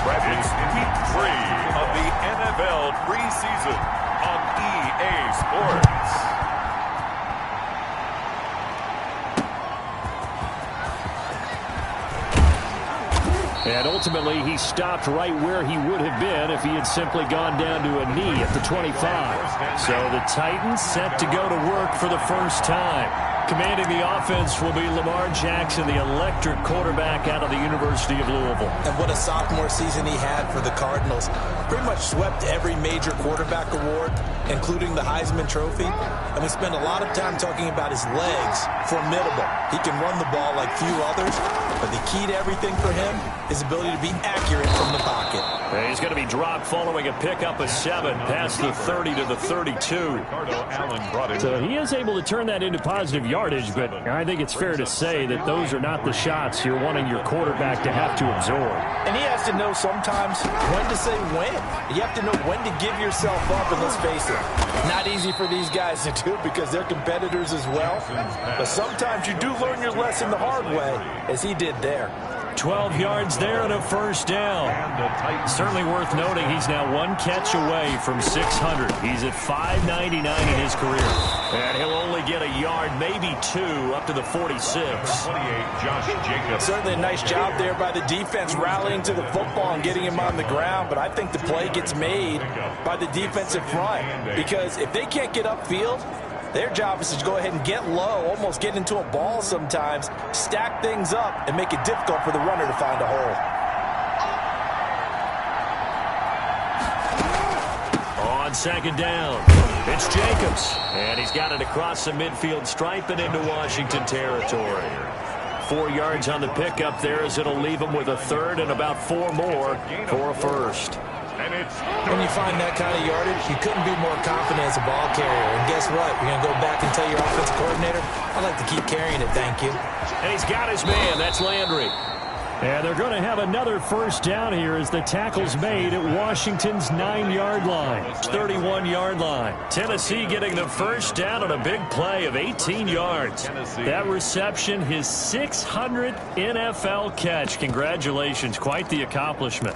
It's week 3 of the NFL preseason on EA Sports. And ultimately, he stopped right where he would have been if he had simply gone down to a knee at the 25. So the Titans set to go to work for the first time. Commanding the offense will be Lamar Jackson, the electric quarterback out of the University of Louisville. And what a sophomore season he had for the Cardinals. Pretty much swept every major quarterback award, including the Heisman Trophy. And we spent a lot of time talking about his legs. Formidable. He can run the ball like few others. But the key to everything for him is ability to be accurate from the pocket. And he's going to be dropped following a pickup of 7 past the 30 to the 32. So he is able to turn that into positive yardage, but I think it's fair to say that those are not the shots you're wanting your quarterback to have to absorb. And he has to know sometimes when to say when. You have to know when to give yourself up, and let's face it, not easy for these guys to do because they're competitors as well. But sometimes you do learn your lesson the hard way, as he did there. 12 yards there and a first down. Certainly worth noting he's now 1 catch away from 600. He's at 599 in his career. And he'll only get a yard, maybe 2, up to the 46. 28, Josh Jacobs. Certainly a nice job there by the defense rallying to the football and getting him on the ground. But I think the play gets made by the defensive front. Because if they can't get upfield, their job is to go ahead and get low, almost get into a ball sometimes, stack things up, and make it difficult for the runner to find a hole. On second down, it's Jacobs. And he's got it across the midfield stripe and into Washington territory. 4 yards on the pickup there as it'll leave him with a third and about 4 more for a first. When you find that kind of yardage, you couldn't be more confident as a ball carrier. And guess what? You're going to go back and tell your offensive coordinator, I'd like to keep carrying it, thank you. And he's got his man. That's Landry. And they're going to have another first down here as the tackle's made at Washington's 9-yard line. 31-yard line. Tennessee getting the first down on a big play of 18 yards. That reception, his 600th NFL catch. Congratulations. Quite the accomplishment.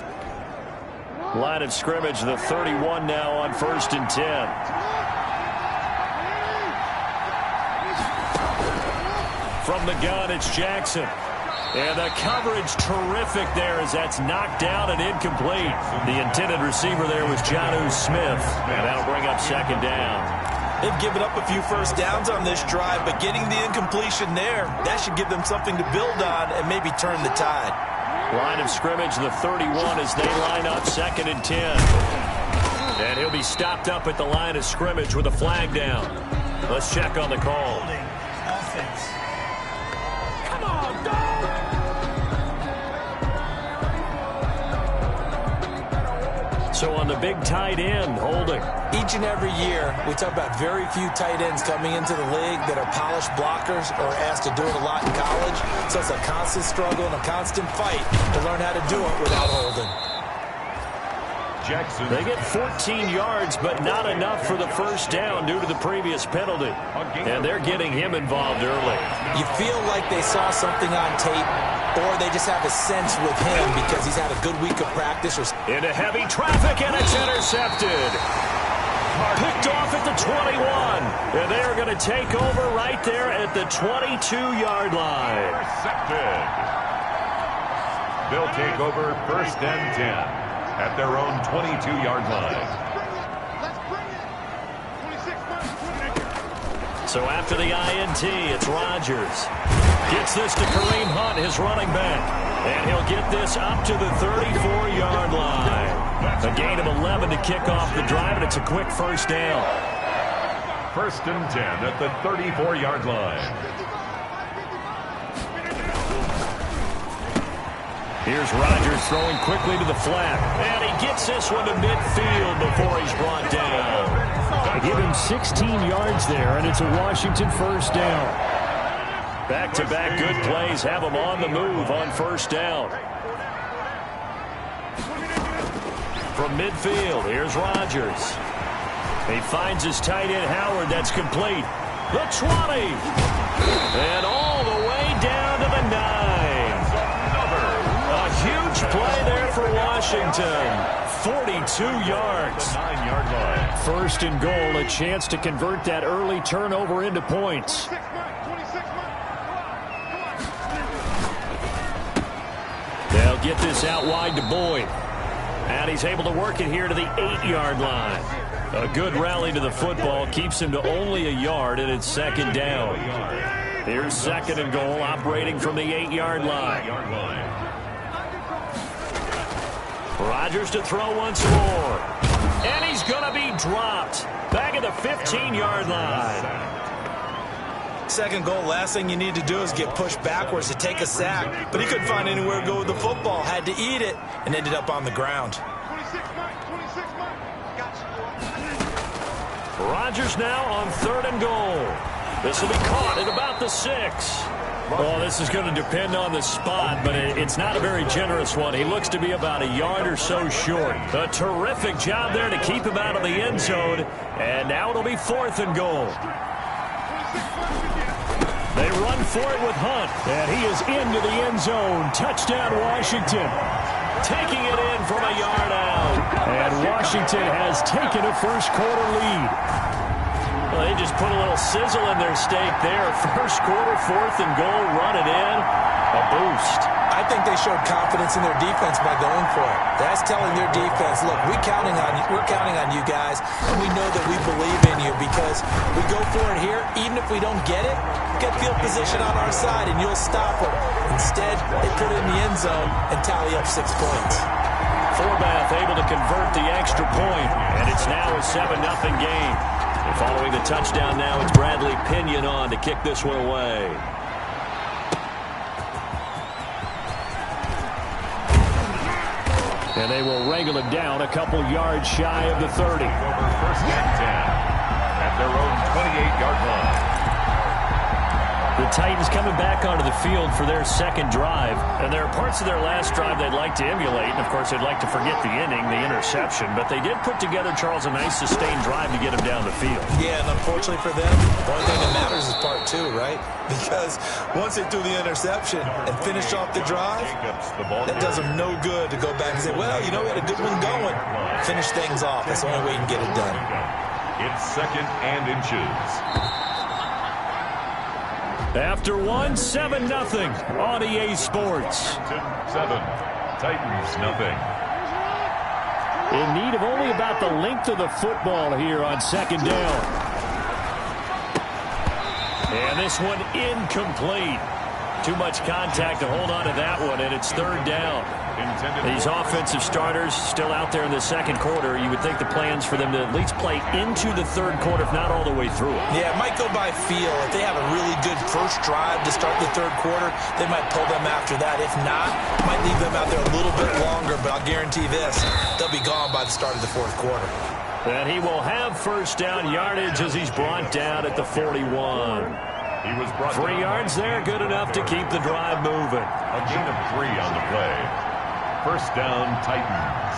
Line of scrimmage, the 31 now on 1st and 10. From the gun, it's Jackson. And the coverage terrific there as that's knocked down and incomplete. The intended receiver there was Jonnu Smith. And that'll bring up second down. They've given up a few first downs on this drive, but getting the incompletion there, that should give them something to build on and maybe turn the tide. Line of scrimmage, the 31 as they line up 2nd and 10. And he'll be stopped up at the line of scrimmage with a flag down. Let's check on the call. Come on, dog! So on the big tight end, holding. Each and every year, we talk about very few tight ends coming into the league that are polished blockers or asked to do it a lot in college. So it's a constant struggle and a constant fight to learn how to do it without holding. Jackson. They get 14 yards, but not enough for the first down due to the previous penalty. And they're getting him involved early. You feel like they saw something on tape, or they just have a sense with him because he's had a good week of practice. Into heavy traffic, and it's intercepted. Picked off at the 21. And they are going to take over right there at the 22-yard line. Intercepted. They'll take over 1st and 10 at their own 22-yard line. So after the INT, it's Rodgers. Gets this to Kareem Hunt, his running back. And he'll get this up to the 34-yard line. A gain of 11 to kick off the drive, and it's a quick first down. 1st and 10 at the 34-yard line. Here's Rodgers throwing quickly to the flat. And he gets this one to midfield before he's brought down. They give him 16 yards there, and it's a Washington first down. Back-to-back good plays have him on the move on first down. From midfield, here's Rodgers. He finds his tight end, Howard. That's complete. The 20. And all the way down to the 9. A huge play there for Washington. 42 yards. 9-yard line. First and goal, a chance to convert that early turnover into points. They'll get this out wide to Boyd. And he's able to work it here to the 8-yard line. A good rally to the football keeps him to only a yard, and it's second down. Here's second and goal, operating from the 8-yard line. Rodgers to throw once more. And he's going to be dropped. Back at the 15-yard line. Second goal, last thing you need to do is get pushed backwards to take a sack. But he couldn't find anywhere to go with the football. Had to eat it and ended up on the ground. Rodgers now on third and goal. This will be caught at about the 6. Well, this is going to depend on the spot, but it's not a very generous one. He looks to be about a yard or so short. A terrific job there to keep him out of the end zone. And now it'll be fourth and goal. They run for it with Hunt, and he is into the end zone. Touchdown, Washington. Taking it in from a yard out. And Washington has taken a first-quarter lead. Well, they just put a little sizzle in their steak there. First quarter, fourth and goal, run it in. A boost. I think they showed confidence in their defense by going for it. That's telling their defense, look, we're counting on you guys, and we know that we believe in you because we go for it here. Even if we don't get it, get field position on our side, and you'll stop them. Instead, they put it in the end zone and tally up 6 points. Forbath able to convert the extra point, and it's now a 7-0 game. And following the touchdown now, it's Bradley Pinion on to kick this one away. And they will wrangle it down a couple yards shy of the 30. Over first and 10 at their own 28-yard line. The Titans coming back onto the field for their second drive. And there are parts of their last drive they'd like to emulate. And, of course, they'd like to forget the inning, the interception. But they did put together, Charles, a nice sustained drive to get them down the field. Yeah, and unfortunately for them, the only thing that matters is part 2, right? Because once they threw the interception and finished off the drive, that does them no good to go back and say, well, you know, we had a good one going. Finish things off. That's the only way you can get it done. It's second and inches. After 7-0 on EA Sports. 7, Titans nothing. In need of only about the length of the football here on second down. And this one incomplete. Too much contact to hold on to that one, and it's third down. These offensive starters still out there in the second quarter. You would think the plans for them to at least play into the third quarter, if not all the way through it. Yeah, it might go by feel. If they have a really good first drive to start the third quarter, they might pull them after that. If not, might leave them out there a little bit longer, but I'll guarantee this, they'll be gone by the start of the fourth quarter. And he will have first down yardage as he's brought down at the 41. He was brought 3 yards there, good enough to keep the drive moving. A gain of 3 on the play. First down, Titans.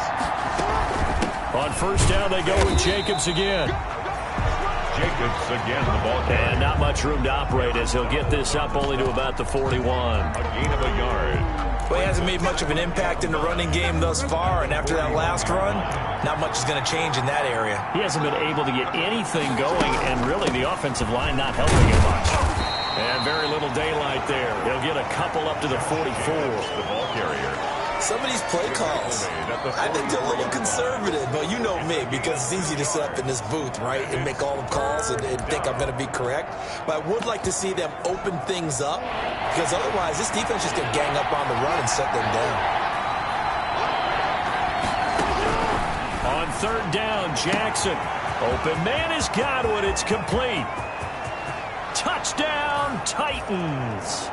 On first down, they go with Jacobs again. Jacobs again, the ball carrier. And not much room to operate as he'll get this up only to about the 41. A gain of a yard. Well, he hasn't made much of an impact in the running game thus far, and after that last run, not much is going to change in that area. He hasn't been able to get anything going, and really the offensive line not helping him much. And very little daylight there. He'll get a couple up to the 44. The ball carrier. Some of these play calls, I think they're a little conservative, but you know me, because it's easy to sit up in this booth, right, and make all the calls and think I'm going to be correct. But I would like to see them open things up, because otherwise this defense just going to gang up on the run and shut them down. On third down, Jackson. Open man is Godwin. It's complete. Touchdown, Titans.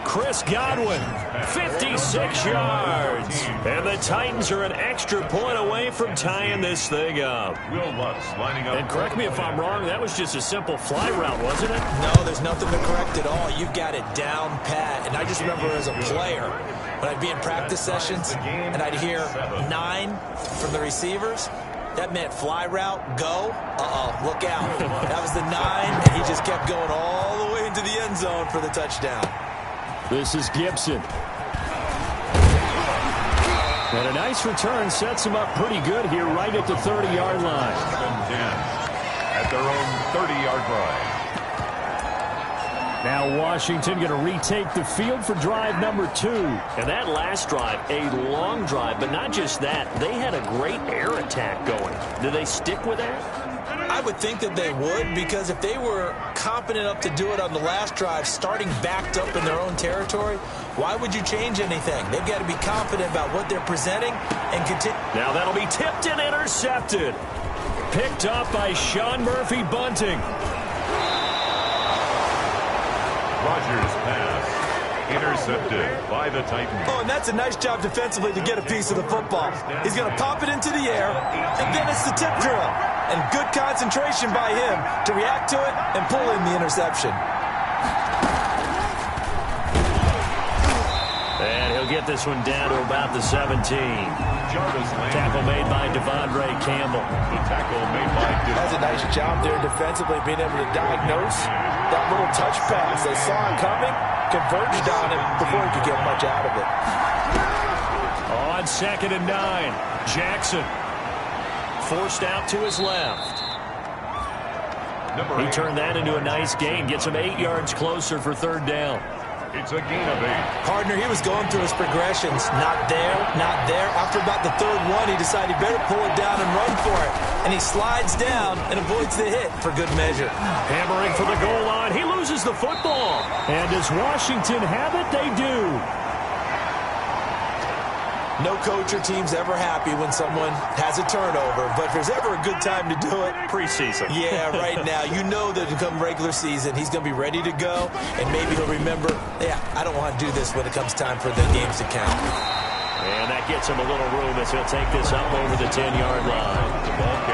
Chris Godwin, 56 yards. And the Titans are an extra point away from tying this thing up. Will Lutz lining up. And correct me if I'm wrong, that was just a simple fly route, wasn't it? No, there's nothing to correct at all. You've got it down pat. And I just remember as a player, when I'd be in practice sessions and I'd hear 9 from the receivers, that meant fly route, go, look out. That was the 9, and he just kept going all the way into the end zone for the touchdown. This is Gibson. And a nice return sets them up pretty good here right at the 30-yard line. 10 at their own 30-yard line. Now Washington going to retake the field for drive number 2. And that last drive, a long drive, but not just that. They had a great air attack going. Do they stick with that? I would think that they would, because if they were competent enough to do it on the last drive, starting backed up in their own territory, why would you change anything? They've got to be confident about what they're presenting and continue. Now that'll be tipped and intercepted. Picked up by Sean Murphy Bunting. Rodgers' pass intercepted by the Titans. Oh, and that's a nice job defensively to get a piece of the football. He's going to pop it into the air, and then it's the tip drill. And good concentration by him to react to it and pull in the interception. And he'll get this one down to about the 17. Jarvis Landry. Tackle made by Devondre Campbell. The tackle made by That's a nice job there defensively, being able to diagnose that little touch pass. They saw it coming, converged on him before he could get much out of it. On 2nd and 9, Jackson forced out to his left. He turned that into a nice gain, gets him 8 yards closer for 3rd down. It's a gain of 8. Partner, he was going through his progressions. Not there, not there. After about the 3rd one, he decided he better pull it down and run for it. And he slides down and avoids the hit for good measure. Hammering for the goal line. He loses the football. And does Washington have it? They do. No coach or team's ever happy when someone has a turnover, but if there's ever a good time to do it, Preseason. yeah, right now. You know that come regular season, he's going to be ready to go, and maybe he'll remember, yeah, I don't want to do this when it comes time for the games to count. And that gets him a little room as he'll take this up over the 10-yard line.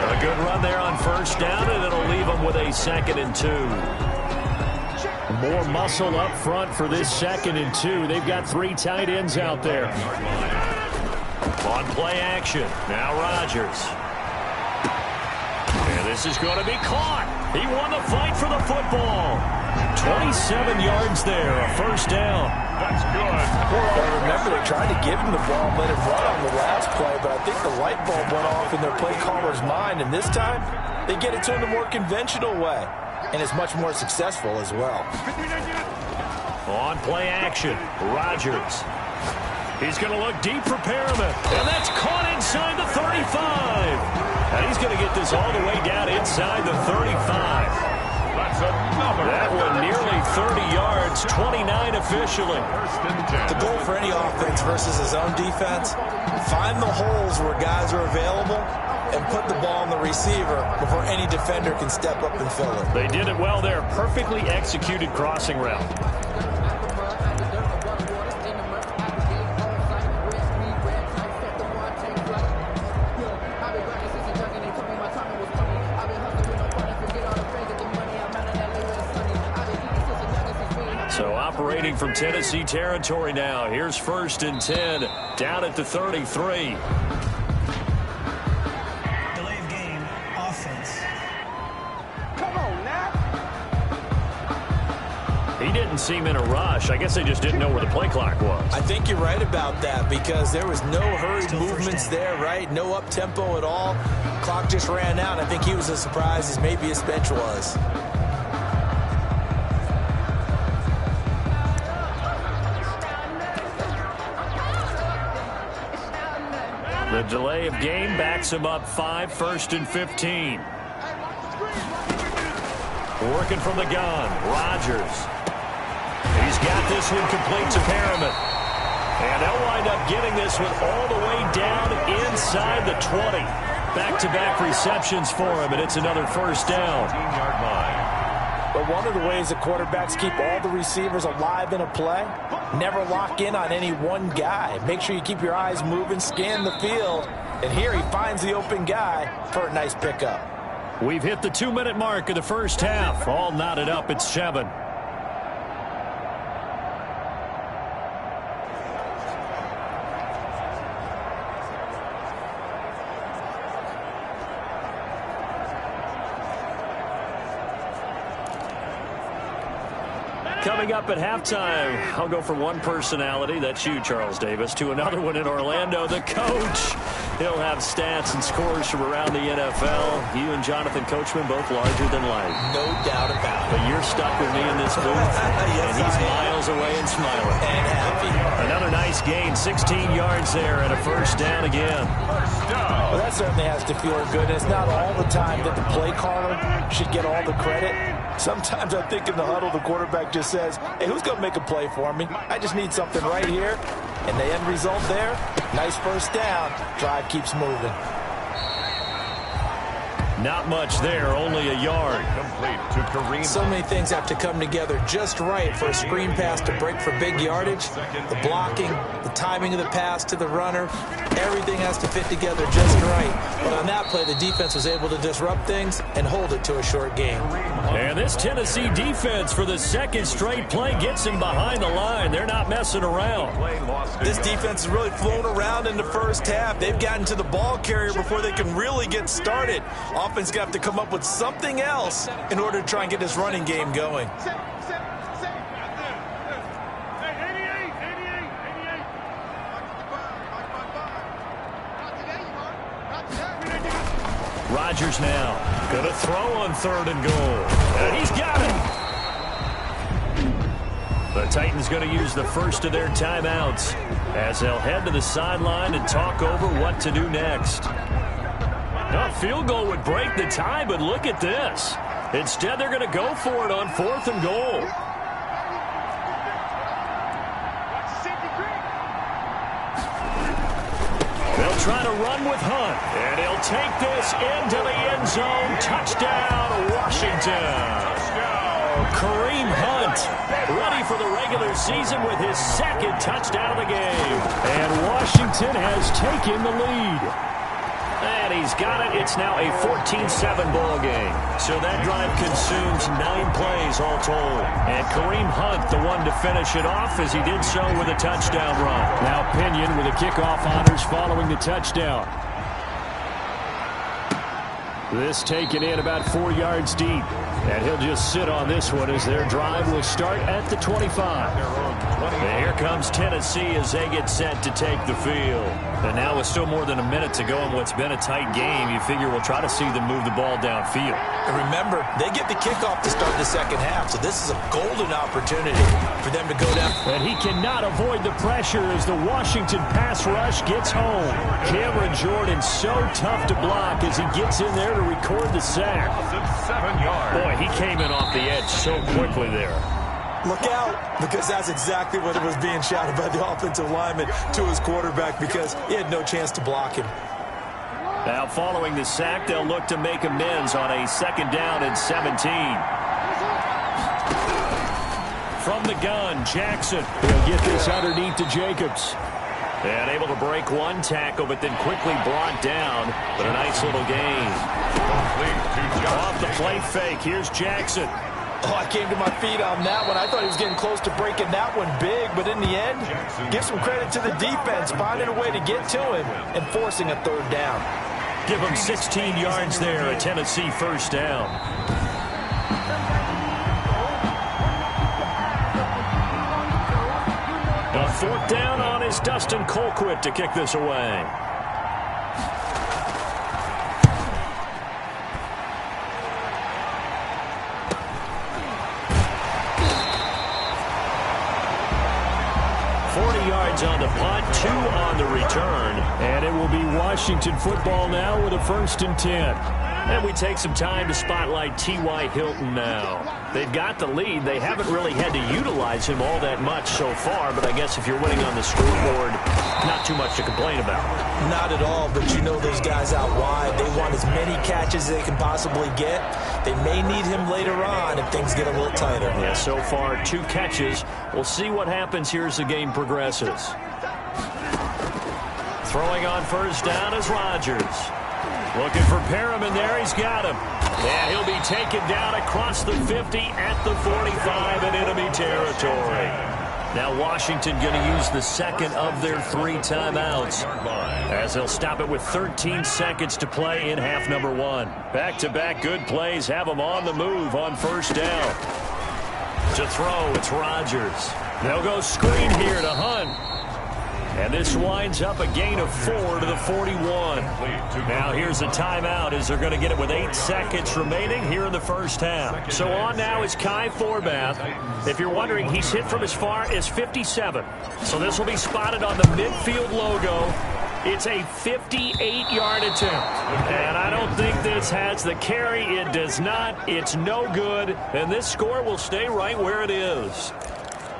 A good run there on 1st down, and it'll leave him with a 2nd and 2. More muscle up front for this 2nd and 2. They've got 3 tight ends out there. On play action, now Rodgers. And this is going to be caught. He won the fight for the football. 27 yards there, a 1st down. That's good. Well, remember, they tried to give him the ball and let him run on the last play, but I think the light bulb went off in their play caller's mind, and this time they get it to him the more conventional way, and it's much more successful as well. On play action, Rodgers. He's going to look deep for Perriman. And that's caught inside the 35. And he's going to get this all the way down inside the 35. That's another. That one nearly 30 yards, 29 officially. 1st and 10. The goal for any offense versus his own defense, find the holes where guys are available and put the ball on the receiver before any defender can step up and fill it. They did it well there. Perfectly executed crossing route. So operating from Tennessee territory now. Here's 1st and 10 down at the 33. Delay of game, offense. Come on, now. He didn't seem in a rush. I guess they just didn't know where the play clock was. I think you're right about that because there was no hurried movements there, right? No up-tempo at all. Clock just ran out. I think he was as surprised as maybe his bench was. The delay of game backs him up 5, 1st and 15. Working from the gun, Rodgers. He's got this one complete to Perriman. And they'll wind up getting this one all the way down inside the 20. Back-to-back receptions for him, and it's another 1st down. 15-yard line. But one of the ways the quarterbacks keep all the receivers alive in a play, never lock in on any one guy. Make sure you keep your eyes moving, scan the field, and here he finds the open guy for a nice pickup. We've hit the 2-minute mark of the 1st half. All knotted up at 7. Coming up at halftime, I'll go from one personality, that's you, Charles Davis, to another one in Orlando, the coach. He'll have stats and scores from around the NFL. You and Jonathan Coachman both larger than life. No doubt about it. But you're stuck with me in this booth, Yes, and he's I am. miles away and smiling. And happy. Another nice gain, 16 yards there, and a first down again. Well, that certainly has to feel good. It's not all the time that the play caller should get all the credit. Sometimes I think in the huddle, the quarterback just says, hey, who's going to make a play for me? I just need something right here. And the end result there, nice first down. Drive keeps moving. Not much there, only a yard. Complete to Kareem. So many things have to come together just right for a screen pass to break for big yardage. The blocking, the timing of the pass to the runner, everything has to fit together just right. But on that play, the defense was able to disrupt things and hold it to a short game. And this Tennessee defense for the second straight play gets him behind the line. They're not messing around. This defense has really flown around in the first half. They've gotten to the ball carrier before they can really get started. Offense going to have to come up with something else in order to try and get this running game going. Rodgers now going to throw on 3rd and goal. And he's got it. The Titans going to use the first of their timeouts as they'll head to the sideline and talk over what to do next. A field goal would break the tie, but look at this. Instead, they're going to go for it on 4th and goal. They'll try to run with Hunt, and he'll take this into the end zone. Touchdown, Washington. Kareem Hunt ready for the regular season with his second touchdown of the game. And Washington has taken the lead. And he's got it. It's now a 14-7 ball game. So that drive consumes 9 plays all told. And Kareem Hunt, the one to finish it off, as he did so with a touchdown run. Now Pinion with the kickoff honors following the touchdown. This taken in about 4 yards deep. And he'll just sit on this one as their drive will start at the 25. And here comes Tennessee as they get set to take the field. And now with still more than a minute to go in what's been a tight game, you figure we'll try to see them move the ball downfield. And remember, they get the kickoff to start the second half, so this is a golden opportunity for them to go down. And he cannot avoid the pressure as the Washington pass rush gets home. Cameron Jordan so tough to block as he gets in there to record the sack. 7 yards. Boy, he came in off the edge so quickly there. Look out, because that's exactly what was being shouted by the offensive lineman to his quarterback because he had no chance to block him. Now following the sack, they'll look to make amends on a 2nd down and 17. From the gun, Jackson. He'll get this underneath to Jacobs. And able to break one tackle, but then quickly brought down. But a nice little gain. Off the play fake, here's Jackson. Oh, I came to my feet on that one. I thought he was getting close to breaking that one big, but in the end, give some credit to the defense, finding a way to get to him and forcing a 3rd down. Give him 16 yards there, a Tennessee first down. A 4th down on is Dustin Colquitt to kick this away. On the punt, 2 on the return. And it will be Washington football now with a 1st and 10. And we take some time to spotlight T.Y. Hilton now. They've got the lead. They haven't really had to utilize him all that much so far, but I guess if you're winning on the scoreboard, not too much to complain about. Not at all, but you know those guys out wide. They want as many catches as they can possibly get. They may need him later on if things get a little tighter. Yeah, so far 2 catches. We'll see what happens here as the game progresses. Throwing on 1st down is Rodgers. Looking for Perriman there. He's got him. And he'll be taken down across the 50 at the 45 in enemy territory. Now Washington going to use the 2nd of their 3 timeouts as they'll stop it with 13 seconds to play in half number 1. Back-to-back good plays have them on the move on 1st down. To throw, it's Rodgers. They'll go screen here to Hunt. And this winds up a gain of 4 to the 41. Now here's a timeout as they're going to get it with 8 seconds remaining here in the first half. So on now is Kai Forbath. If you're wondering, he's hit from as far as 57. So this will be spotted on the midfield logo. It's a 58-yard attempt. And I don't think this has the carry. It does not. It's no good. And this score will stay right where it is.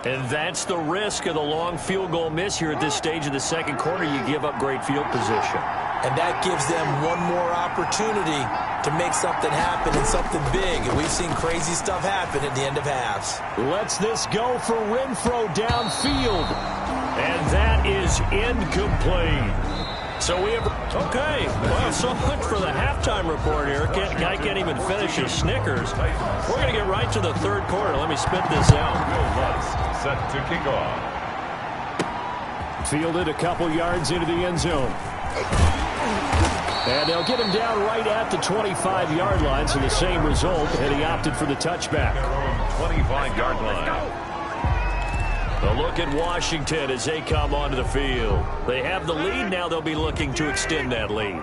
And that's the risk of the long field goal miss here at this stage of the second quarter. You give up great field position. And that gives them one more opportunity to make something happen and something big. And we've seen crazy stuff happen at the end of halves. Lets this go for Renfrow downfield. And that is incomplete. So we have... Okay, well, so much for the halftime report here. Guy can't even finish his Snickers. We're going to get right to the third quarter. Let me spit this out. Set to kick off. Fielded a couple yards into the end zone. And they'll get him down right at the 25-yard line, so the same result, and he opted for the touchback. 25-yard line. A look at Washington as they come onto the field. They have the lead. Now they'll be looking to extend that lead.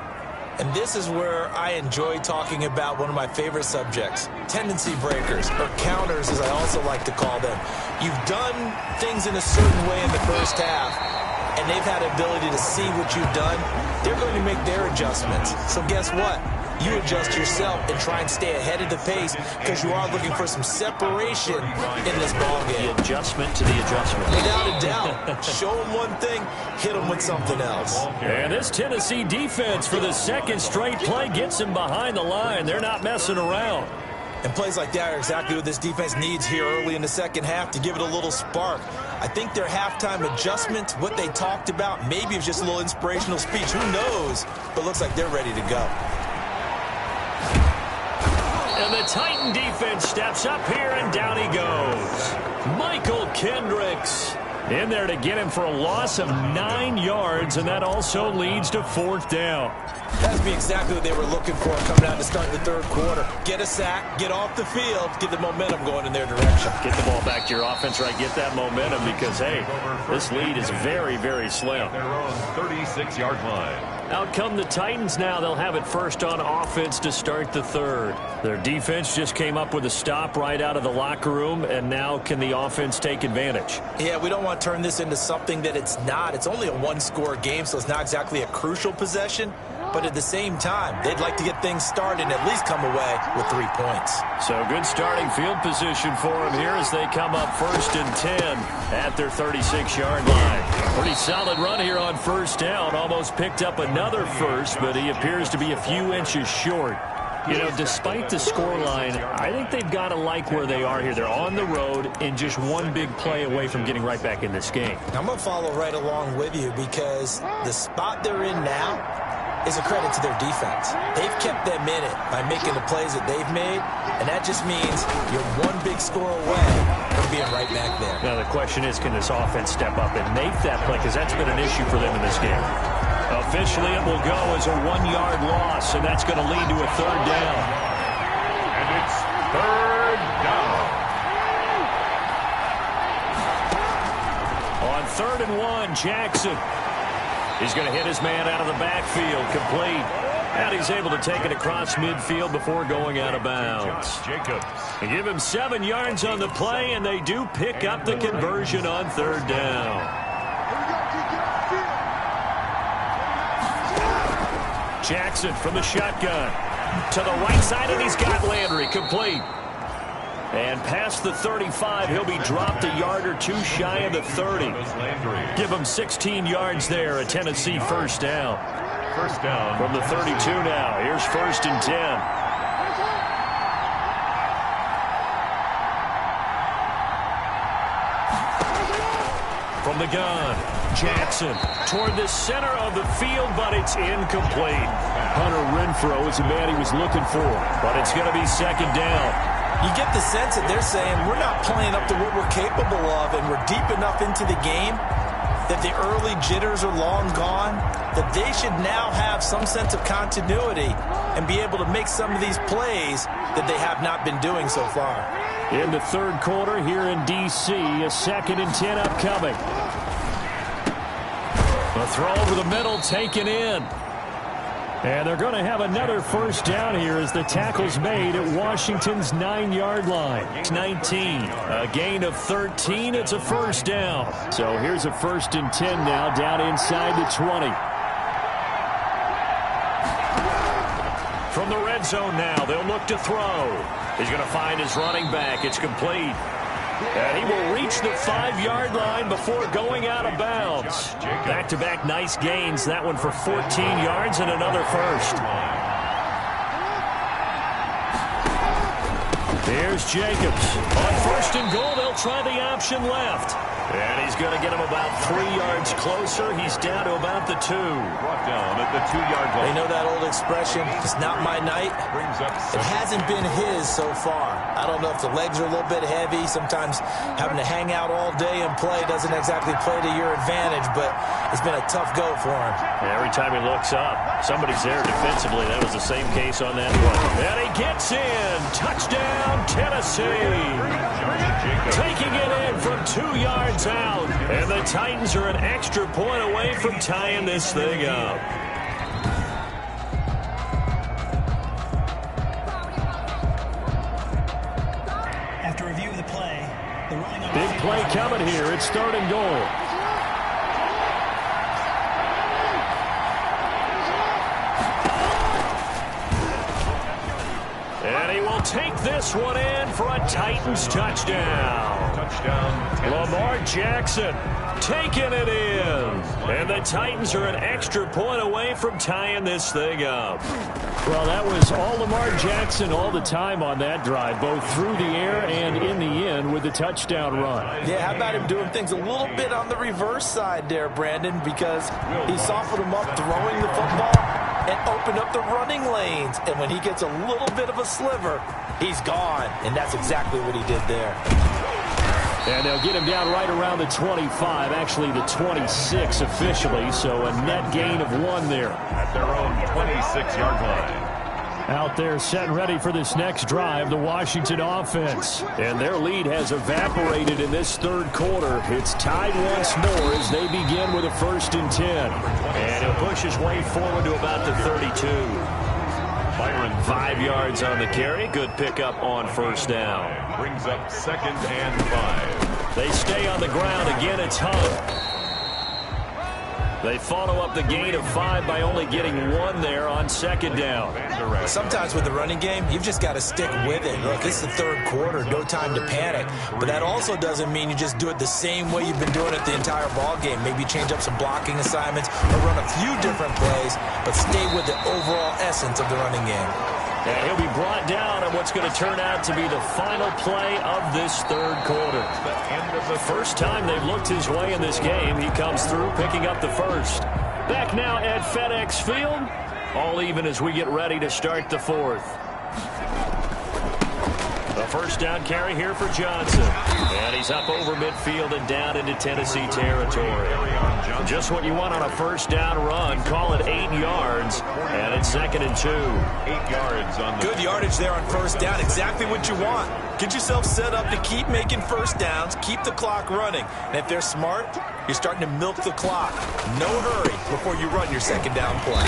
And this is where I enjoy talking about one of my favorite subjects, tendency breakers, or counters as I also like to call them. You've done things in a certain way in the first half, and they've had the ability to see what you've done. They're going to make their adjustments. So guess what? You adjust yourself and try and stay ahead of the pace because you are looking for some separation in this ballgame. The adjustment to the adjustment. Without a doubt. Show them one thing, hit them with something else. And this Tennessee defense for the second straight play gets them behind the line. They're not messing around. And plays like that are exactly what this defense needs here early in the second half to give it a little spark. I think their halftime adjustment, what they talked about, maybe it was just a little inspirational speech. Who knows? But looks like they're ready to go. And the Titan defense steps up here, and down he goes. Michael Kendricks in there to get him for a loss of 9 yards, and that also leads to fourth down. That's be exactly what they were looking for coming out to start the third quarter. Get a sack, get off the field, get the momentum going in their direction. Get the ball back to your offense, right? Get that momentum because, hey, this lead is very, very slim. Their own 36-yard line. Out come the Titans now. They'll have it first on offense to start the third. Their defense just came up with a stop right out of the locker room, and now can the offense take advantage? Yeah, we don't want to turn this into something that it's not. It's only a one-score game, so it's not exactly a crucial possession. But at the same time, they'd like to get things started and at least come away with 3 points. So good starting field position for them here as they come up first and 10 at their 36-yard line. Pretty solid run here on first down. Almost picked up another first, but he appears to be a few inches short. You know, despite the scoreline, I think they've got to like where they are here. They're on the road and just one big play away from getting right back in this game. I'm going to follow right along with you because the spot they're in now is a credit to their defense. They've kept them in it by making the plays that they've made, and that just means you're one big score away from being right back there. Now the question is, can this offense step up and make that play? Because that's been an issue for them in this game. Officially, it will go as a 1-yard loss, and that's going to lead to a third down. And it's third down. On 3rd and 1, Jackson. He's going to hit his man out of the backfield, complete. And he's able to take it across midfield before going out of bounds. Jacobs. They give him 7 yards on the play, and they do pick up the conversion on third down. Jackson from the shotgun. To the right side, and he's got Landry, complete. And past the 35, he'll be dropped a yard or two shy of the 30. Give him 16 yards there, a Tennessee first down. First down. From the 32 now, here's 1st and 10. From the gun, Jackson toward the center of the field, but it's incomplete. Hunter Renfrow is the man he was looking for, but it's going to be second down. You get the sense that they're saying we're not playing up to what we're capable of, and we're deep enough into the game that the early jitters are long gone, that they should now have some sense of continuity and be able to make some of these plays that they have not been doing so far. in the third quarter here in D.C. A 2nd and 10 upcoming. A throw over the middle taken in. And they're going to have another first down here as the tackle's made at Washington's 9-yard line. It's 19. A gain of 13. It's a first down. So here's a 1st and 10 now down inside the 20. From the red zone now, they'll look to throw. He's going to find his running back. It's complete. And he will reach the 5-yard line before going out of bounds. Back-to-back nice gains. That one for 14 yards and another first. Here's Jacobs. On 1st and goal, they'll try the option left. And he's going to get him about 3 yards closer. He's down to about the 2. Brought down at the 2-yard line. They know that old expression, it's not my night. Brings up It hasn't been his so far. I don't know if the legs are a little bit heavy. Sometimes having to hang out all day and play doesn't exactly play to your advantage, but it's been a tough go for him. Every time he looks up, somebody's there defensively. That was the same case on that one. And he gets in. Touchdown, Tennessee. Taking it in from 2 yards out. And the Titans are an extra point away from tying this thing up. After review of the play, the ruling on Big play coming here. It's 3rd and goal. And he will take this one in for a Titans touchdown. touchdown. Lamar Jackson taking it in. And the Titans are an extra point away from tying this thing up. Well, that was all Lamar Jackson all the time on that drive, both through the air and in the end with the touchdown run. Yeah, how about him doing things a little bit on the reverse side there, Brandon, because he softened him up throwing the football and opened up the running lanes. And when he gets a little bit of a sliver, he's gone. And that's exactly what he did there. And they'll get him down right around the 25, actually the 26 officially, so a net gain of 1 there. At their own 26-yard line. Out there set and ready for this next drive, the Washington offense. And their lead has evaporated in this third quarter. It's tied once more as they begin with a 1st and 10. And he'll push his way forward to about the 32. Byron 5 yards on the carry. Good pickup on 1st down. Brings up 2nd and 5. They stay on the ground. Again, it's Hunt. They follow up the gain of 5 by only getting 1 there on 2nd down. Sometimes with the running game, you've just got to stick with it. Look, it's the third quarter, no time to panic. But that also doesn't mean you just do it the same way you've been doing it the entire ball game. Maybe change up some blocking assignments or run a few different plays, but stay with the overall essence of the running game. And he'll be brought down on what's going to turn out to be the final play of this third quarter. The first time they've looked his way in this game, he comes through picking up the first. Back now at FedEx Field, all even as we get ready to start the fourth. A first down carry here for Johnson. And he's up over midfield and down into Tennessee territory. Just what you want on a first down run. Call it 8 yards. And it's 2nd and 2. 8 yards on the... Good yardage there on first down. Exactly what you want. Get yourself set up to keep making first downs. Keep the clock running. And if they're smart, you're starting to milk the clock. No hurry before you run your 2nd down play.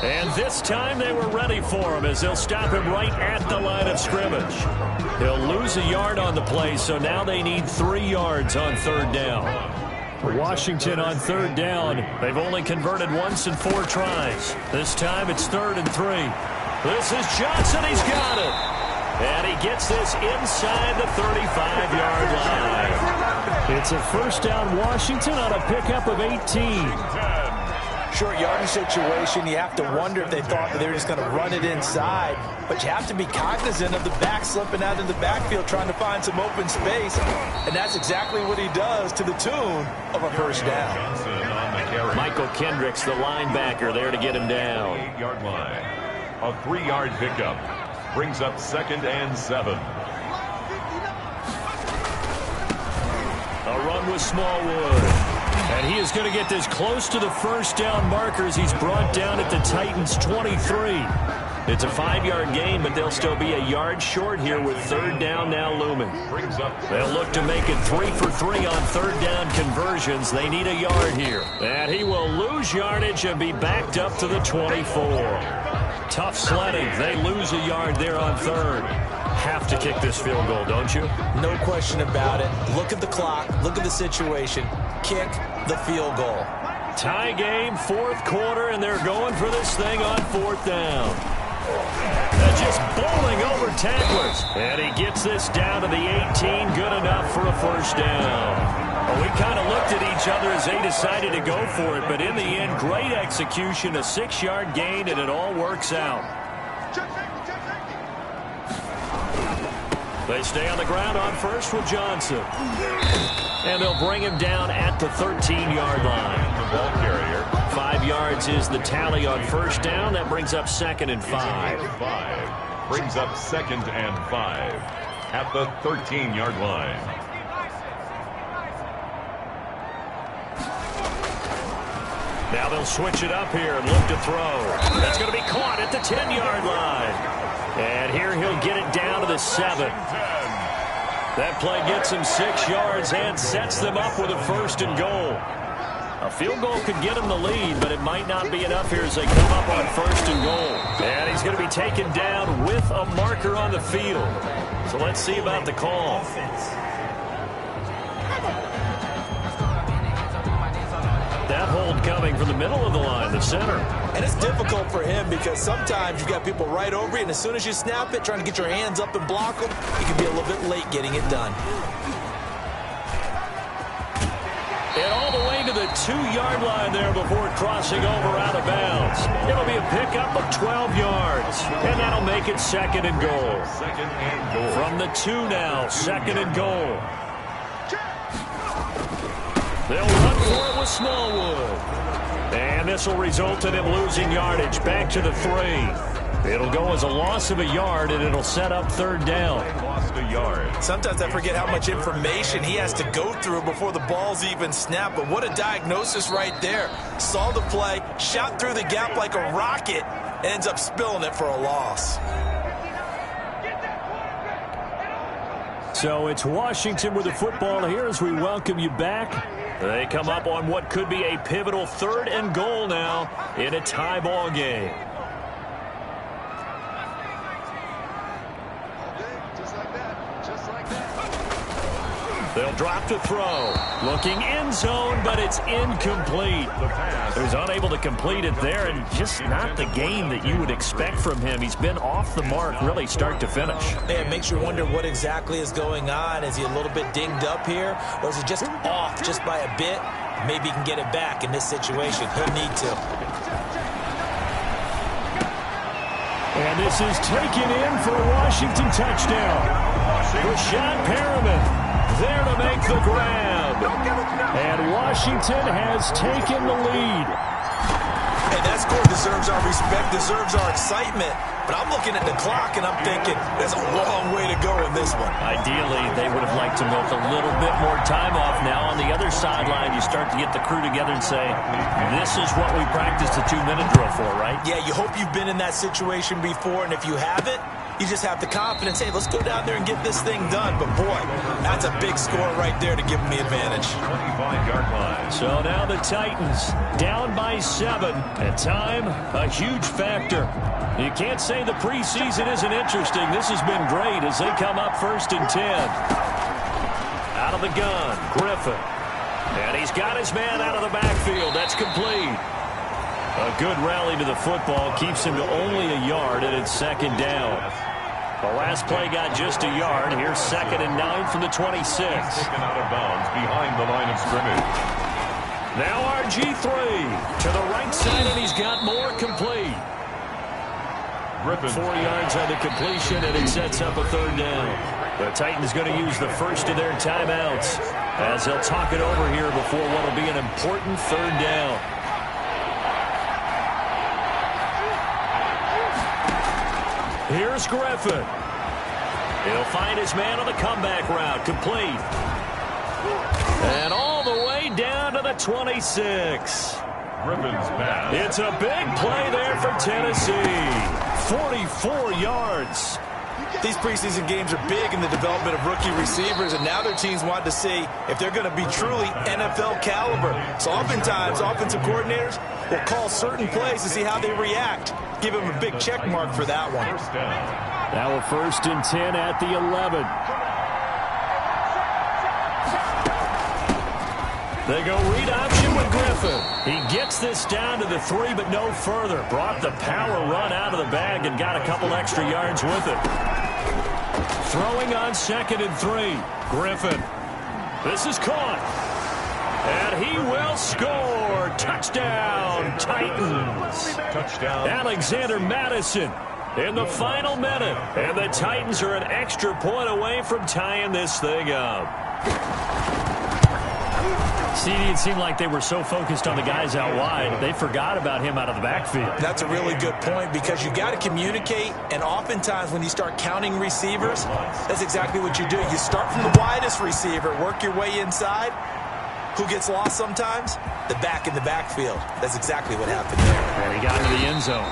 And this time they were ready for him as they'll stop him right at the line of scrimmage. He'll lose a yard on the play, so now they need 3 yards on 3rd down. Washington on 3rd down. They've only converted once in 4 tries. This time it's 3rd and 3. This is Johnson. He's got it. And he gets this inside the 35-yard line. It's a first down Washington on a pickup of 18. Short yardage situation, you have to wonder if they thought that they were just going to run it inside. But you have to be cognizant of the back slipping out in the backfield trying to find some open space. And that's exactly what he does to the tune of a first down. Michael Kendricks, the linebacker, there to get him down. 8-yard line. A 3-yard pickup. Brings up 2nd and 7. A run with Smallwood. And he is going to get this close to the first down markers. He's brought down at the Titans' 23. It's a 5-yard gain, but they'll still be a yard short here with third down now looming. They'll look to make it 3 for 3 on third down conversions. They need a yard here. And he will lose yardage and be backed up to the 24. Tough sledding. They lose a yard there on third. Have to kick this field goal, don't you? No question about it. Look at the clock. Look at the situation. Kick the field goal. Tie game, fourth quarter, and they're going for this thing on fourth down. They're just bowling over tacklers. And he gets this down to the 18. Good enough for a first down. Well, we kind of looked at each other as they decided to go for it. But in the end, great execution, a 6-yard gain, and it all works out. They stay on the ground on first with Johnson. And they'll bring him down at the 13-yard line. The ball carrier. 5 yards is the tally on first down. That brings up 2nd and 5. Brings up 2nd and 5 at the 13-yard line. Now they'll switch it up here and look to throw. That's going to be caught at the 10-yard line. And here he'll get it down to the 7. That play gets him 6 yards and sets them up with a 1st and goal. A field goal could get him the lead, but it might not be enough here as they come up on 1st and goal. And he's going to be taken down with a marker on the field. So let's see about the call. That hold coming from the middle of the line, the center. And it's difficult for him because sometimes you've got people right over you, and as soon as you snap it, trying to get your hands up and block them, you can be a little bit late getting it done. And all the way to the 2-yard line there before crossing over out of bounds. It'll be a pickup of 12 yards. And that'll make it 2nd and goal. 2nd and goal. From the 2 now, 2nd and goal. They'll run for it with Smallwood. And this will result in him losing yardage back to the 3. It'll go as a loss of a yard, and it'll set up third down. Lost a yard. Sometimes I forget how much information he has to go through before the ball's even snapped, but what a diagnosis right there. Saw the play, shot through the gap like a rocket, and ends up spilling it for a loss. So it's Washington with the football here as we welcome you back. They come up on what could be a pivotal 3rd and goal now in a tie ball game. They'll drop to throw. Looking end zone, but it's incomplete. He was unable to complete it there, and just not the game that you would expect from him. He's been off the mark really start to finish. Yeah, it makes you wonder what exactly is going on. Is he a little bit dinged up here, or is he just off just by a bit? Maybe he can get it back in this situation. He'll need to. And this is taken in for a Washington touchdown. Rashad Perriman there to make the grab. And Washington has taken the lead. Hey, that score deserves our respect, deserves our excitement. But I'm looking at the clock, and I'm thinking there's a long way to go in this one. Ideally, they would have liked to milk a little bit more time off. Now, on the other sideline, you start to get the crew together and say, this is what we practiced the 2-minute drill for, right? Yeah, you hope you've been in that situation before, and if you haven't, you just have the confidence, hey, let's go down there and get this thing done. But, boy, that's a big score right there to give them the advantage. 25-yard line. So now the Titans down by 7. At time, a huge factor. You can't say the preseason isn't interesting. This has been great as they come up 1st and 10. Out of the gun, Griffin. And he's got his man out of the backfield. That's complete. A good rally to the football keeps him to only a yard, and it's 2nd down. The last play got just a yard. Here's 2nd and 9 from the 26. Taken out of bounds behind the line of scrimmage. Now RG3 to the right side, and he's got more complete. Griffin. 4 yards on the completion, and it sets up a 3rd down. The Titans going to use the first of their timeouts as they'll talk it over here before what will be an important 3rd down. Here's Griffin. He'll find his man on the comeback route. Complete. And all the way down to the 26. Griffin's pass. It's a big play there for Tennessee. 44 yards. These preseason games are big in the development of rookie receivers, and now their teams want to see if they're going to be truly NFL caliber. So oftentimes, offensive coordinators will call certain plays to see how they react. Give them a big check mark for that one. Now a 1st and 10 at the 11. They go read option with Griffin. He gets this down to the 3, but no further. Brought the power run out of the bag and got a couple extra yards with it. Throwing on 2nd and 3. Griffin. This is caught. And he will score. Touchdown, Titans. Touchdown. Alexander Madison in the final minute. And the Titans are an extra point away from tying this thing up. CD, it seemed like they were so focused on the guys out wide, they forgot about him out of the backfield. That's a really good point, because you got to communicate, and oftentimes when you start counting receivers, that's exactly what you do. You start from the widest receiver, work your way inside. Who gets lost sometimes? The back in the backfield. That's exactly what happened there. And he got into the end zone.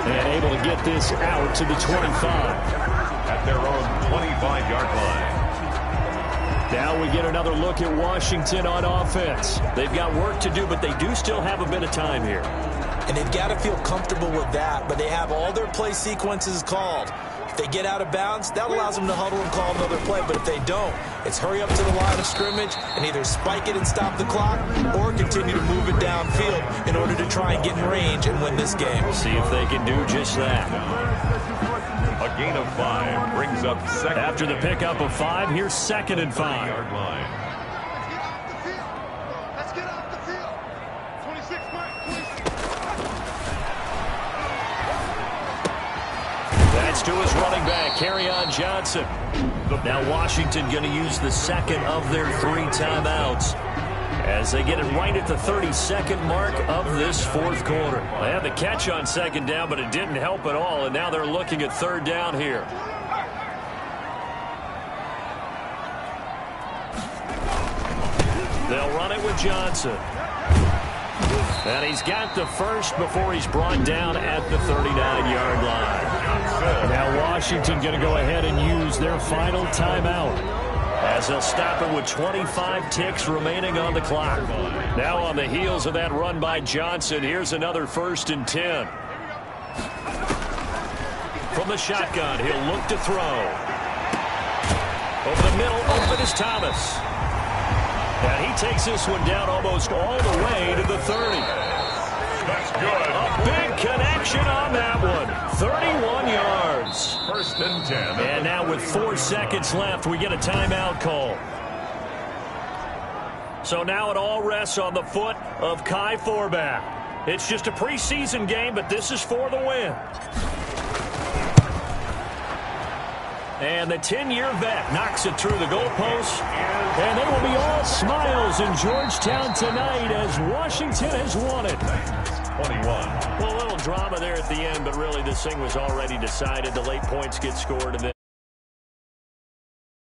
And able to get this out to the 25. At their own 25-yard line. Now we get another look at Washington on offense. They've got work to do, but they do still have a bit of time here. And they've got to feel comfortable with that, but they have all their play sequences called. If they get out of bounds, that allows them to huddle and call another play. But if they don't, it's hurry up to the line of scrimmage and either spike it and stop the clock or continue to move it downfield in order to try and get in range and win this game. See if they can do just that. A gain of 5 brings up 2nd. After the pickup of 5, here's 2nd and 5. Yard line. Let's get off the field. 26, Mike. 26. That's to his running back, Kerryon Johnson. Now Washington going to use the 2nd of their 3 timeouts as they get it right at the 32nd mark of this 4th quarter. They had the catch on 2nd down, but it didn't help at all, and now they're looking at 3rd down here. They'll run it with Johnson. And he's got the 1st before he's brought down at the 39-yard line. Now Washington going to go ahead and use their final timeout, as they'll stop it with 25 ticks remaining on the clock. Now on the heels of that run by Johnson, here's another 1st and 10. From the shotgun, he'll look to throw. Over the middle, open is Thomas. And he takes this one down almost all the way to the 30. That's good. A big connection on that one. 31 yards. 1st and 10. And now with 4 seconds left, we get a timeout call. So now it all rests on the foot of Kai Forbath. It's just a preseason game, but this is for the win. And the 10-year vet knocks it through the goalpost. And it will be all smiles in Georgetown tonight as Washington has won it. 21. Well, a little drama there at the end, but really this thing was already decided. The late points get scored, and then